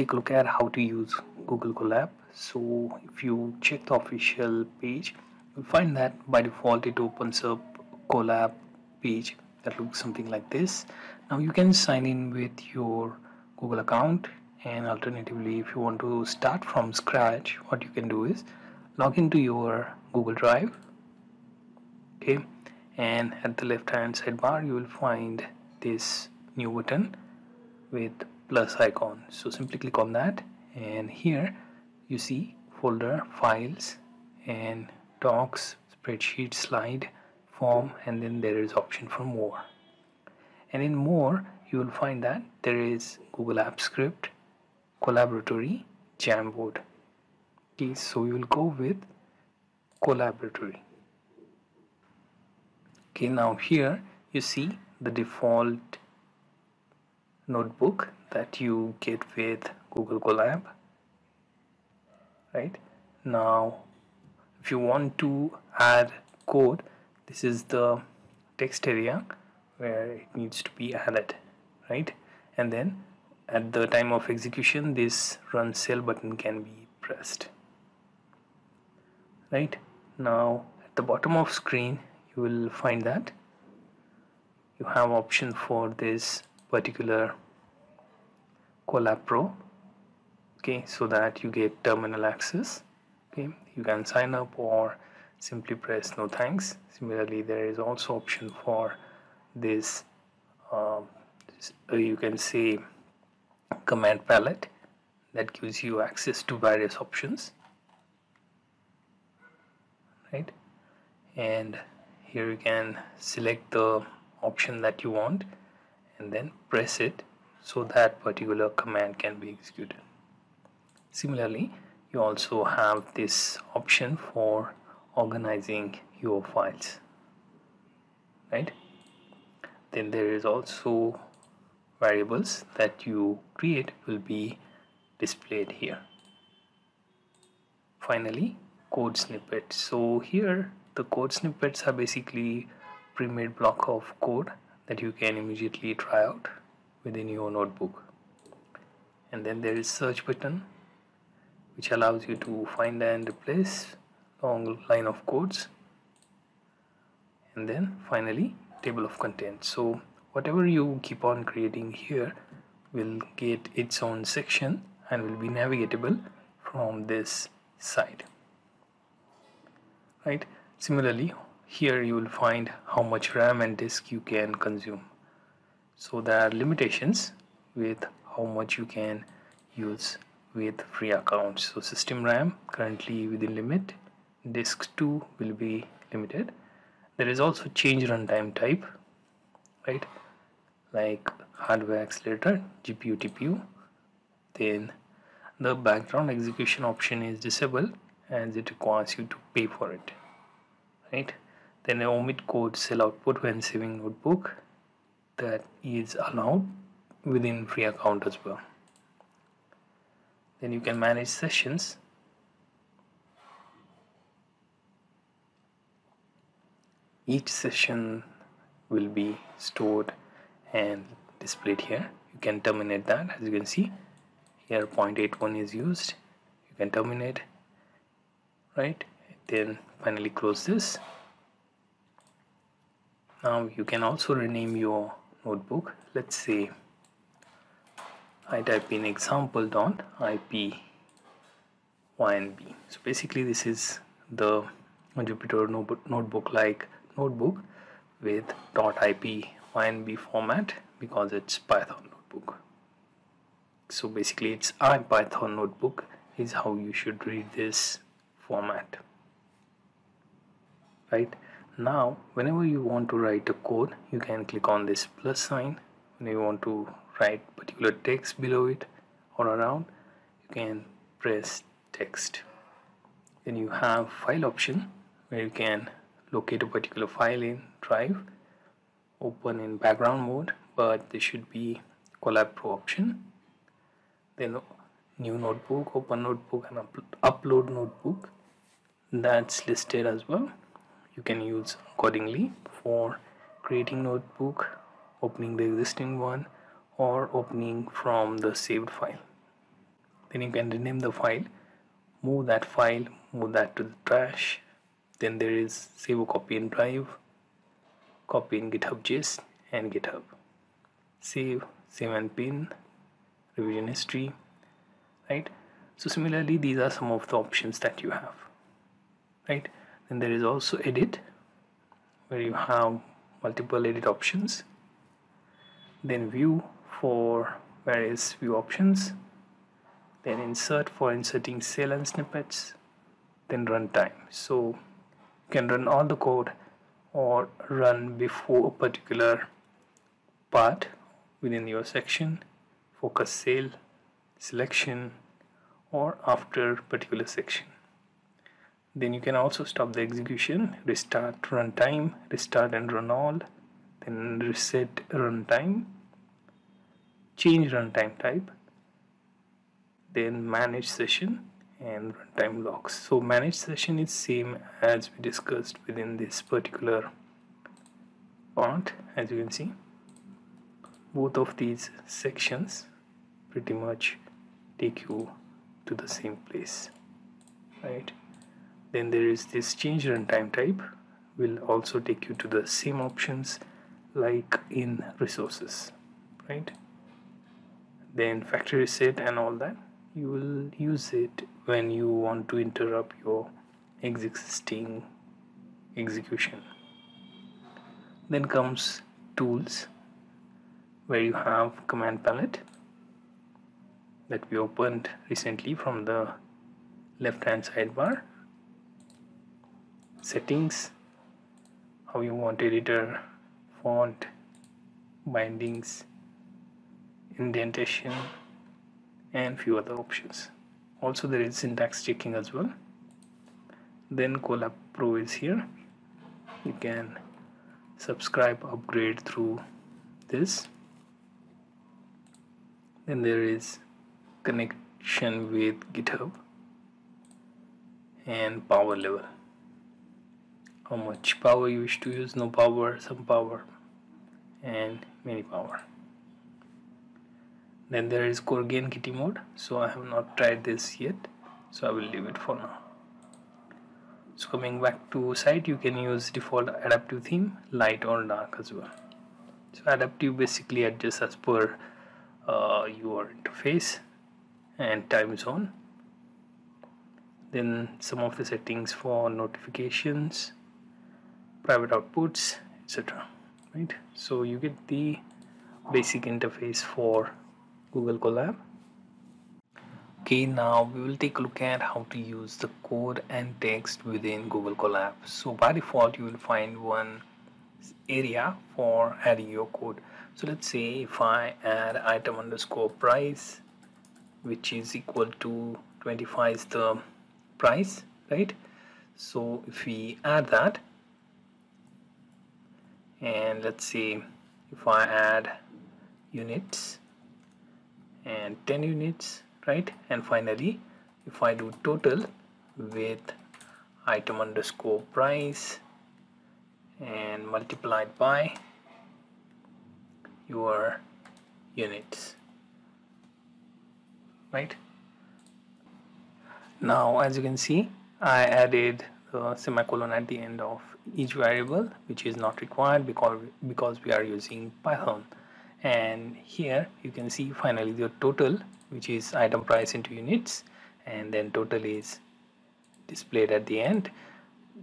take a look at how to use Google Colab. So if you check the official page, you'll find that by default it opens up Colab page that looks something like this. Now you can sign in with your Google account, and alternatively if you want to start from scratch, what you can do is log into your Google Drive. Okay, and at the left hand sidebar you will find this new button with plus icon. So simply click on that, and here you see folder, files, and docs, spreadsheet, slide, form, and then there is option for more. And in more you will find that there is Google App Script, Collaboratory, Jamboard. Okay, so we will go with Collaboratory. Okay, now here you see the default notebook that you get with Google Colab. Right now, if you want to add code, this is the text area where it needs to be added, right? And then at the time of execution, this run cell button can be pressed. Right now, at the bottom of screen, you will find that you have option for this particular Colab Pro. Okay, so that you get terminal access. Okay, you can sign up or simply press no thanks. Similarly, there is also option for this you can say command palette that gives you access to various options, right? And here you can select the option that you want and then press it so that particular command can be executed. Similarly, you also have this option for organizing your files, right? Then there is also variables that you create will be displayed here. Finally, code snippets. So here the code snippets are basically pre-made block of code that you can immediately try out within your notebook. And then there is search button, which allows you to find and replace long line of codes. And then finally, table of contents. So whatever you keep on creating here will get its own section and will be navigatable from this side, right? Similarly, here you will find how much RAM and disk you can consume. So there are limitations with how much you can use with free accounts. So system RAM currently within limit, disk 2 will be limited. There is also change runtime type, right? Like hardware accelerator, GPU, TPU. Then the background execution option is disabled as it requires you to pay for it, right? Then omit code cell output when saving notebook, that is allowed within free account as well. Then you can manage sessions. Each session will be stored and displayed here. You can terminate that. As you can see here, 0.81 is used. You can terminate, right? Then finally close this. Now you can also rename your notebook. Let's say I type in example.ipynb. So basically this is the Jupyter notebook like notebook with .ipynb format because it's Python notebook. So basically it's IPython notebook is how you should read this format, right? Now whenever you want to write a code, you can click on this plus sign. When you want to write particular text below it or around, you can press text. Then you have file option where you can locate a particular file in Drive, open in background mode, but there should be Colab Pro option. Then new notebook, open notebook, and upload notebook, that's listed as well. You can use accordingly for creating notebook, opening the existing one, or opening from the saved file. Then you can rename the file, move that to the trash. Then there is save a copy in drive, copy in GitHub gist and GitHub. Save and pin, revision history, right? So similarly, these are some of the options that you have, right? Then there is also edit, where you have multiple edit options. Then view for various view options. Then insert for inserting cell and snippets. Then runtime. So you can run all the code or run before a particular part within your section, focus cell, selection, or after particular section. Then you can also stop the execution, restart runtime, restart and run all, then reset runtime, change runtime type, then manage session and runtime logs. So manage session is same as we discussed within this particular part. As you can see, both of these sections pretty much take you to the same place, right? Then there is this change runtime type, will also take you to the same options like in resources, right? Then factory reset and all that, you will use it when you want to interrupt your existing execution. Then comes tools, where you have command palette that we opened recently from the left hand sidebar. Settings, how you want editor, font, bindings, indentation, and few other options. Also there is syntax checking as well. Then Colab Pro is here. You can subscribe, upgrade through this. Then there is connection with GitHub and power level. How much power you wish to use, no power, some power, and many power. Then there is core gain kitty mode. So I have not tried this yet, so I will leave it for now. So coming back to site, you can use default adaptive theme, light or dark as well. So adaptive basically adjusts as per your interface and time zone. Then some of the settings for notifications, private outputs, etc. Right? So you get the basic interface for Google Colab. Okay, now we will take a look at how to use the code and text within Google Colab. So by default, you will find one area for adding your code. So let's say if I add item underscore price, which is equal to 25 is the price, right? So if we add that, and let's say if I add units and 10 units, right? And finally if I do total with item underscore price and multiplied by your units, right? Now as you can see, I added a semicolon at the end of each variable, which is not required because we are using Python. And here you can see finally the total, which is item price into units, and then total is displayed at the end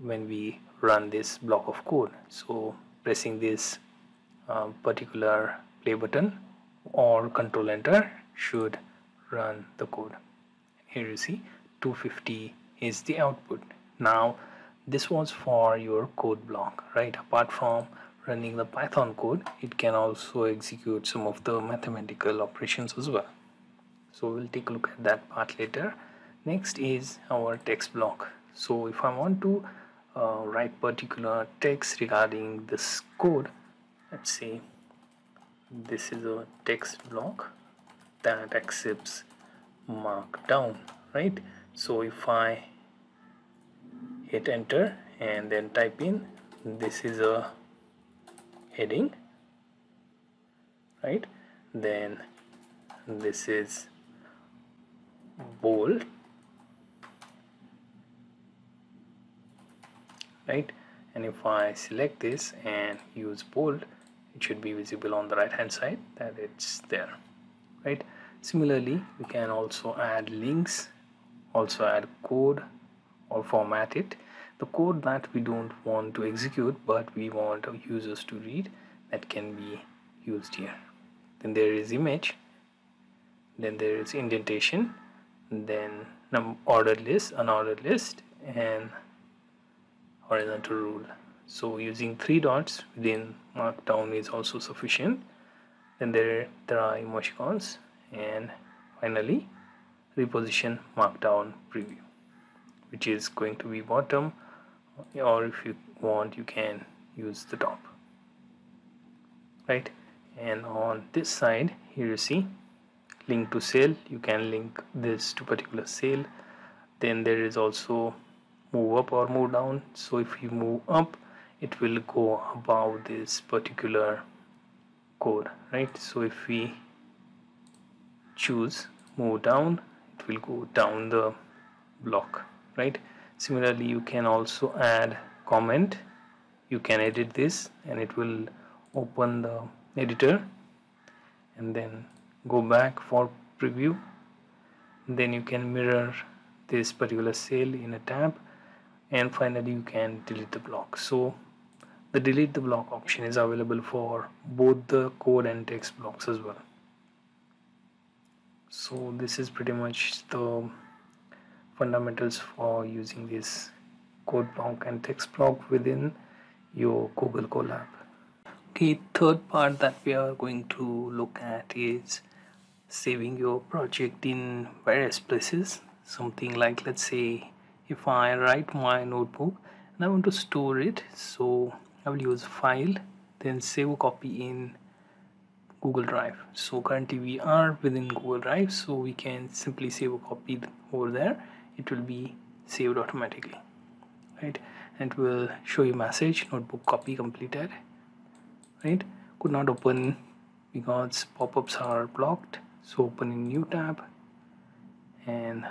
when we run this block of code. So pressing this particular play button or control enter should run the code. Here you see 250 is the output. Now this was for your code block, right? Apart from running the Python code, it can also execute some of the mathematical operations as well. So we'll take a look at that part later. Next is our text block. So if I want to write particular text regarding this code, let's say this is a text block that accepts markdown, right? So if I hit enter and then type in, this is a heading, right? Then this is bold, right? And if I select this and use bold, it should be visible on the right hand side that it's there, right? Similarly, we can also add links, also add code, or format it. The code that we don't want to execute but we want users to read, that can be used here. Then there is image, then there is indentation, then ordered list, unordered list, and horizontal rule. So using 3 dots within markdown is also sufficient. Then there are emoticons, and finally reposition markdown preview, which is going to be bottom, or if you want you can use the top, right? And on this side here you see link to sale, you can link this to particular sale. Then there is also move up or move down. So if you move up, it will go above this particular code, right? So if we choose move down, it will go down the block, right? Similarly, you can also add comment. You can edit this and it will open the editor, and then go back for preview. Then you can mirror this particular cell in a tab, and finally you can delete the block. So the delete the block option is available for both the code and text blocks as well. So this is pretty much the fundamentals for using this code block and text block within your Google Colab. Okay, third part that we are going to look at is saving your project in various places. Something like, let's say if I write my notebook and I want to store it, so I will use file, then save a copy in Google Drive. So currently we are within Google Drive, so we can simply save a copy over there. It will be saved automatically, right? And it will show you message notebook copy completed, right? Could not open because pop-ups are blocked. So open in new tab and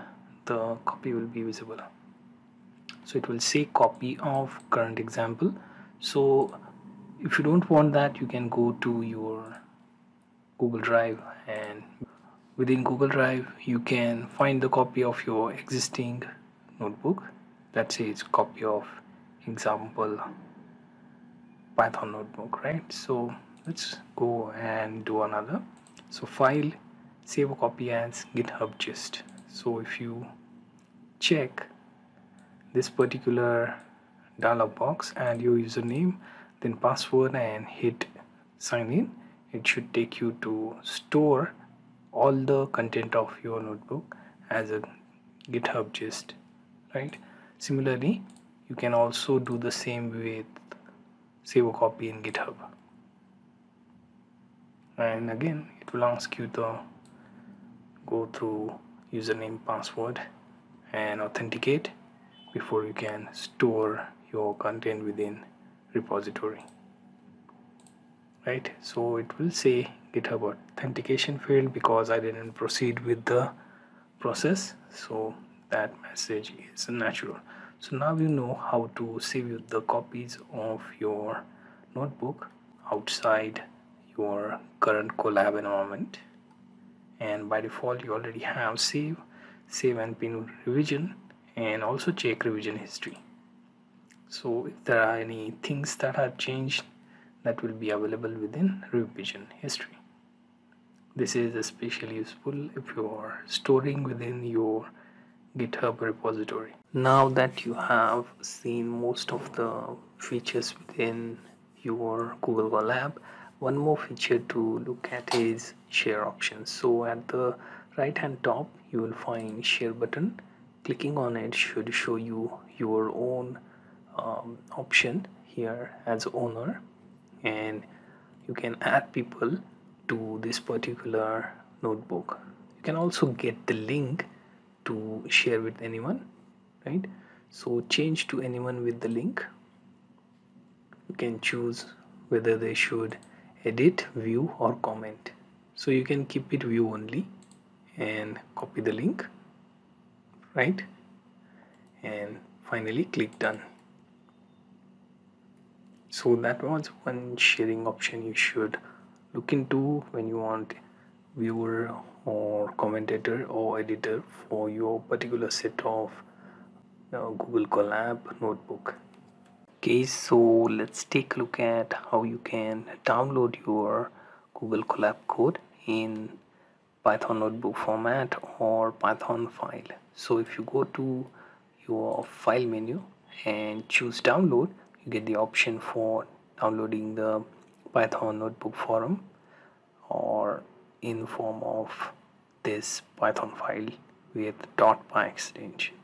the copy will be visible. So it will say copy of current example. So if you don't want that, you can go to your Google Drive, and within Google Drive you can find the copy of your existing notebook. Let's say it's copy of example Python notebook, right? So let's go and do another. So file, save a copy as GitHub gist. So if you check this particular dialog box and your username, then password, and hit sign in, it should take you to store all the content of your notebook as a GitHub gist, right? Similarly, you can also do the same with save a copy in GitHub, and again it will ask you to go through username, password, and authenticate before you can store your content within repository, right? So it will say GitHub authentication failed because I didn't proceed with the process, so that message is natural. So now you know how to save the copies of your notebook outside your current Colab environment, and by default you already have save and pin revision, and also check revision history. So if there are any things that are changed, that will be available within revision history. This is especially useful if you are storing within your GitHub repository. Now that you have seen most of the features within your Google Colab, one more feature to look at is share options. So at the right hand top you will find share button. Clicking on it should show you your own option here as owner, and you can add people to this particular notebook. You can also get the link to share with anyone, right? So change to anyone with the link. You can choose whether they should edit, view, or comment. So you can keep it view only and copy the link, right? And finally click done. So that was one sharing option you should look into when you want viewer or commentator or editor for your particular set of Google Colab notebook. Okay, so let's take a look at how you can download your Google Colab code in Python notebook format or Python file. So if you go to your file menu and choose download, you get the option for downloading the Python notebook forum or in form of this Python file with .py extension.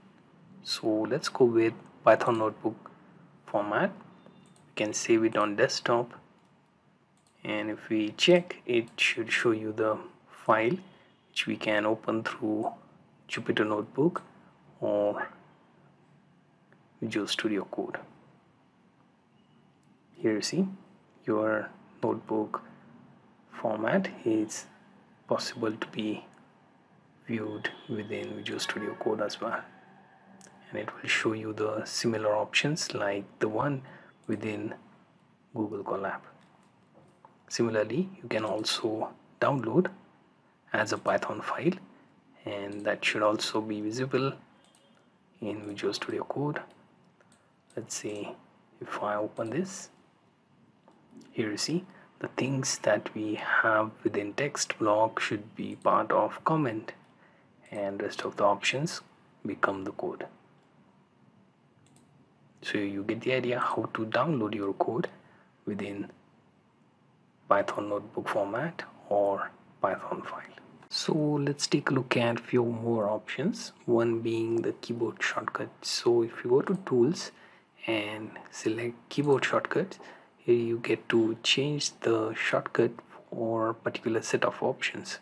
So let's go with Python notebook format. We can save it on desktop, and if we check, it should show you the file which we can open through Jupyter Notebook or Visual Studio Code. Here you see your notebook format is possible to be viewed within Visual Studio Code as well, and it will show you the similar options like the one within Google Colab. Similarly, you can also download as a Python file, and that should also be visible in Visual Studio Code. Let's see if I open this. Here you see the things that we have within text block should be part of comment, and rest of the options become the code. So you get the idea how to download your code within Python notebook format or Python file. So let's take a look at few more options, one being the keyboard shortcut. So if you go to tools and select keyboard shortcuts, here you get to change the shortcut for a particular set of options.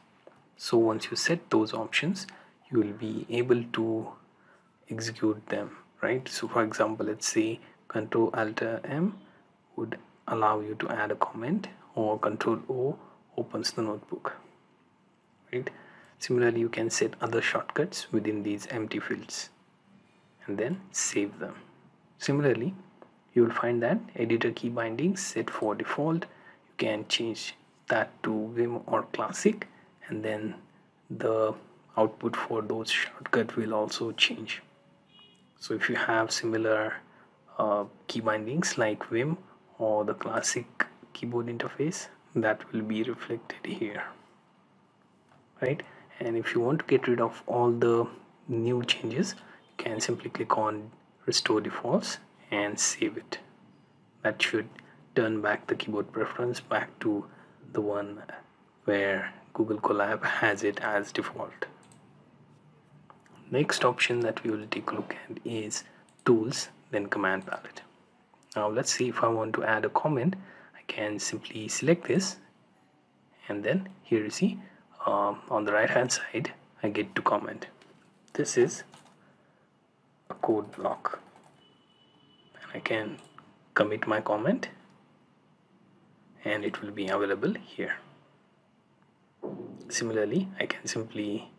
So once you set those options, you will be able to execute them, right? So for example, let's say Ctrl Alt M would allow you to add a comment, or Ctrl O opens the notebook, right? Similarly, you can set other shortcuts within these empty fields and then save them. Similarly, you will find that editor key bindings set for default. You can change that to Vim or Classic, and then the output for those shortcuts will also change. So if you have similar key bindings like Vim or the Classic keyboard interface, that will be reflected here, right? And if you want to get rid of all the new changes, you can simply click on restore defaults and save it. That should turn back the keyboard preference back to the one where Google Colab has it as default. Next option that we will take a look at is tools, then command palette. Now let's see if I want to add a comment. I can simply select this, and then here you see on the right hand side I get to comment. This is a code block, and I can commit my comment and it will be available here. Similarly, I can simply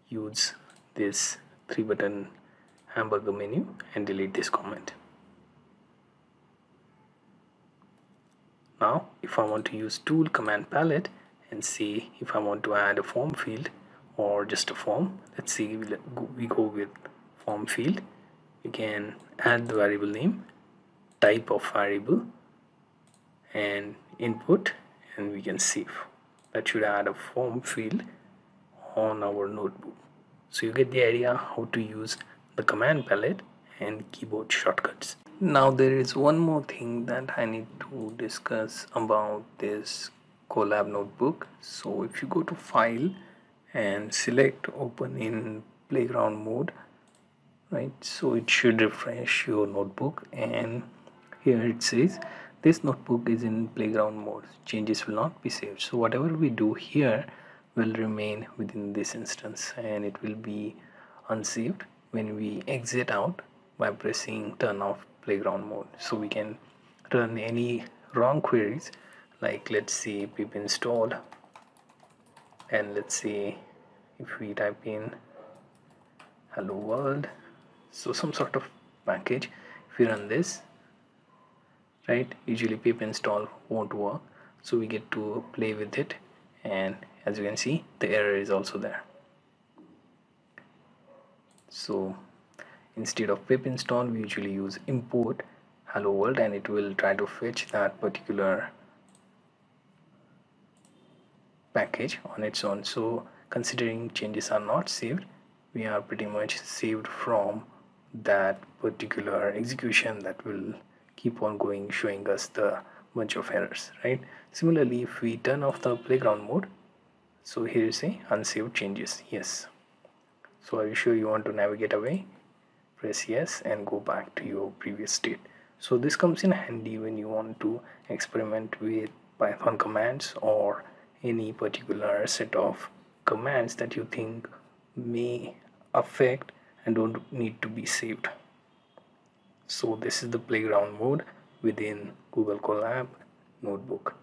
use this 3-button hamburger menu and delete this comment. Now if I want to use tool command palette and see if I want to add a form field or just a form, let's see, we go with form field. We can add the variable name, type of variable, and input, and we can save. That should add a form field on our notebook. So you get the idea how to use the command palette and keyboard shortcuts. Now there is one more thing that I need to discuss about this Colab notebook. So if you go to file and select open in playground mode, right, so it should refresh your notebook, and here it says this notebook is in playground mode, changes will not be saved. So whatever we do here will remain within this instance, and it will be unsaved when we exit out by pressing turn off playground mode. So we can run any wrong queries, like let's say pip install, and let's say if we type in hello world. So some sort of package. If we run this, right, usually pip install won't work, so we get to play with it, and as you can see the error is also there. So instead of pip install, we usually use import hello world, and it will try to fetch that particular package on its own. So considering changes are not saved, we are pretty much saved from that particular execution that will keep on going, showing us the bunch of errors, right? Similarly, if we turn off the playground mode, so here is a unsaved changes. Yes. So are you sure you want to navigate away? Press yes and go back to your previous state. So this comes in handy when you want to experiment with Python commands or any particular set of commands that you think may affect and don't need to be saved. So this is the playground mode within Google Colab Notebook.